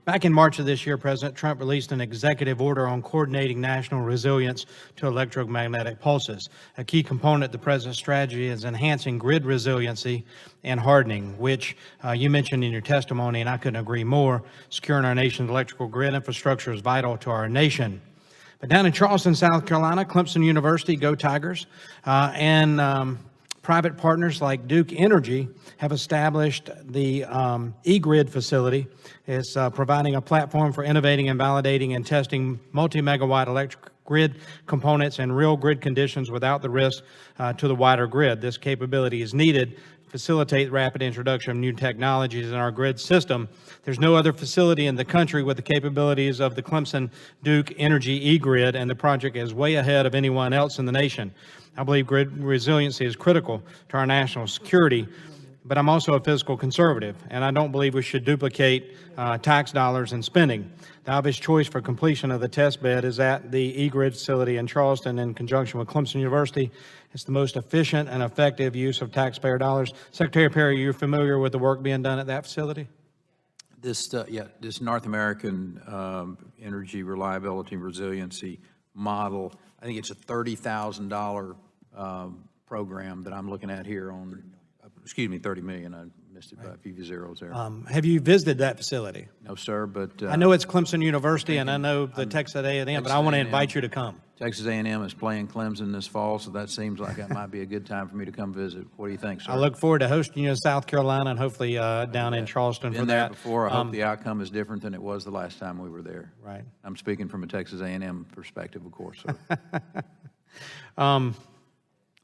Back in March of this year, President Trump released an executive order on coordinating national resilience to electromagnetic pulses. A key component of the president's strategy is enhancing grid resiliency and hardening, which you mentioned in your testimony, and I couldn't agree more. Securing our nation's electrical grid infrastructure is vital to our nation. But down in Charleston, South Carolina, Clemson University, go Tigers, and private partners like Duke Energy have established the eGrid facility. It's providing a platform for innovating and validating and testing multi-megawatt electric grid components in real grid conditions without the risk to the wider grid. This capability is needed to facilitate rapid introduction of new technologies in our grid system. There's no other facility in the country with the capabilities of the Clemson Duke Energy eGrid, and the project is way ahead of anyone else in the nation. I believe grid resiliency is critical to our national security, but I'm also a fiscal conservative, and I don't believe we should duplicate tax dollars and spending. The obvious choice for completion of the test bed is at the eGrid facility in Charleston in conjunction with Clemson University. It's the most efficient and effective use of taxpayer dollars. Secretary Perry, you're familiar with the work being done at that facility? This North American energy reliability and resiliency model, I think it's a $30,000 program that I'm looking at here on, excuse me, 30 million. I missed it by a few zeros there. Have you visited that facility? No, sir, but I know it's Clemson University, and I know the Texas A&M, but I want to invite you to come. Texas A&M is playing Clemson this fall, so that seems like that might be a good time for me to come visit. What do you think, sir? I look forward to hosting you in South Carolina and hopefully down in Charleston for that. Been there before. I hope the outcome is different than it was the last time we were there. Right. I'm speaking from a Texas A&M perspective, of course, sir.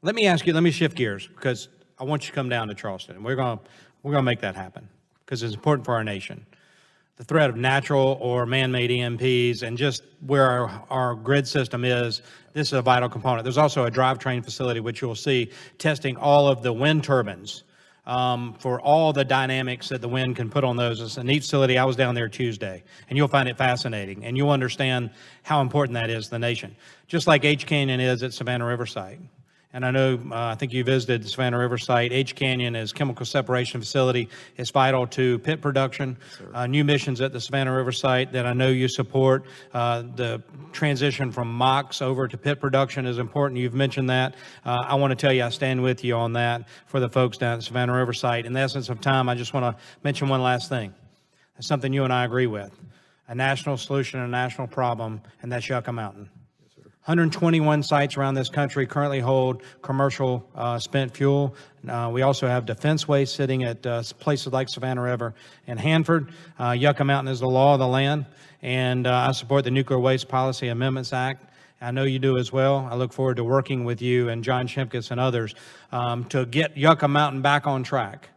Let me shift gears because I want you to come down to Charleston, and we're gonna make that happen because it's important for our nation. The threat of natural or man-made EMPs and just where our grid system is, this is a vital component. There's also a drivetrain facility, which you'll see, testing all of the wind turbines for all the dynamics that the wind can put on those. It's a neat facility. I was down there Tuesday, and you'll find it fascinating, and you'll understand how important that is to the nation. Just like H Canyon is at Savannah River Site. And I know, I think you visited the Savannah River site. H Canyon is chemical separation facility. It's vital to pit production. New missions at the Savannah River site that I know you support. The transition from MOX over to pit production is important. You've mentioned that. I want to tell you I stand with you on that for the folks down at the Savannah River site. In the essence of time, I just want to mention one last thing. It's something you and I agree with. A national solution, a national problem, and that's Yucca Mountain. 121 sites around this country currently hold commercial spent fuel. We also have defense waste sitting at places like Savannah River and Hanford. Yucca Mountain is the law of the land, and I support the Nuclear Waste Policy Amendments Act. I know you do as well. I look forward to working with you and John Shimkus and others to get Yucca Mountain back on track.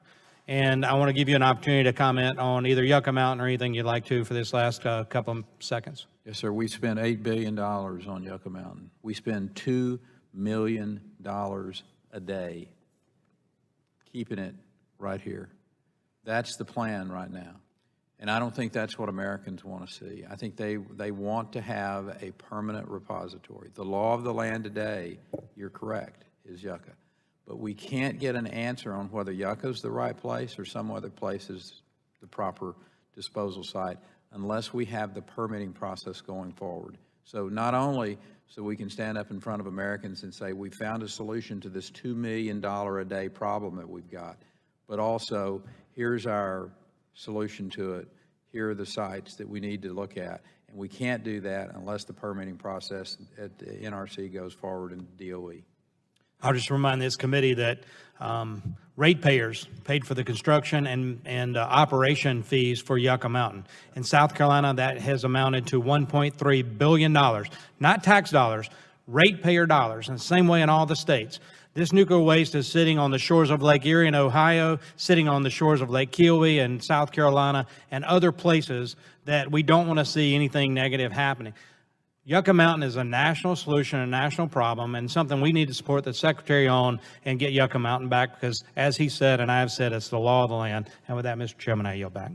And I want to give you an opportunity to comment on either Yucca Mountain or anything you'd like to for this last couple of seconds. Yes, sir. We spent $8 billion on Yucca Mountain. We spend $2 million a day keeping it right here. That's the plan right now. And I don't think that's what Americans want to see. I think they want to have a permanent repository. The law of the land today, you're correct, is Yucca. But we can't get an answer on whether Yucca is the right place or some other place is the proper disposal site unless we have the permitting process going forward. So not only so we can stand up in front of Americans and say we found a solution to this $2 million a day problem that we've got, but also here's our solution to it. Here are the sites that we need to look at. And we can't do that unless the permitting process at the NRC goes forward in DOE. I'll just remind this committee that ratepayers paid for the construction and operation fees for Yucca Mountain. In South Carolina, that has amounted to $1.3 billion, not tax dollars, ratepayer dollars, and the same way in all the states. This nuclear waste is sitting on the shores of Lake Erie in Ohio, sitting on the shores of Lake Kiowee in South Carolina, and other places that we don't want to see anything negative happening. Yucca Mountain is a national solution, a national problem, and something we need to support the Secretary on and get Yucca Mountain back because, as he said and I have said, it's the law of the land. And with that, Mr. Chairman, I yield back.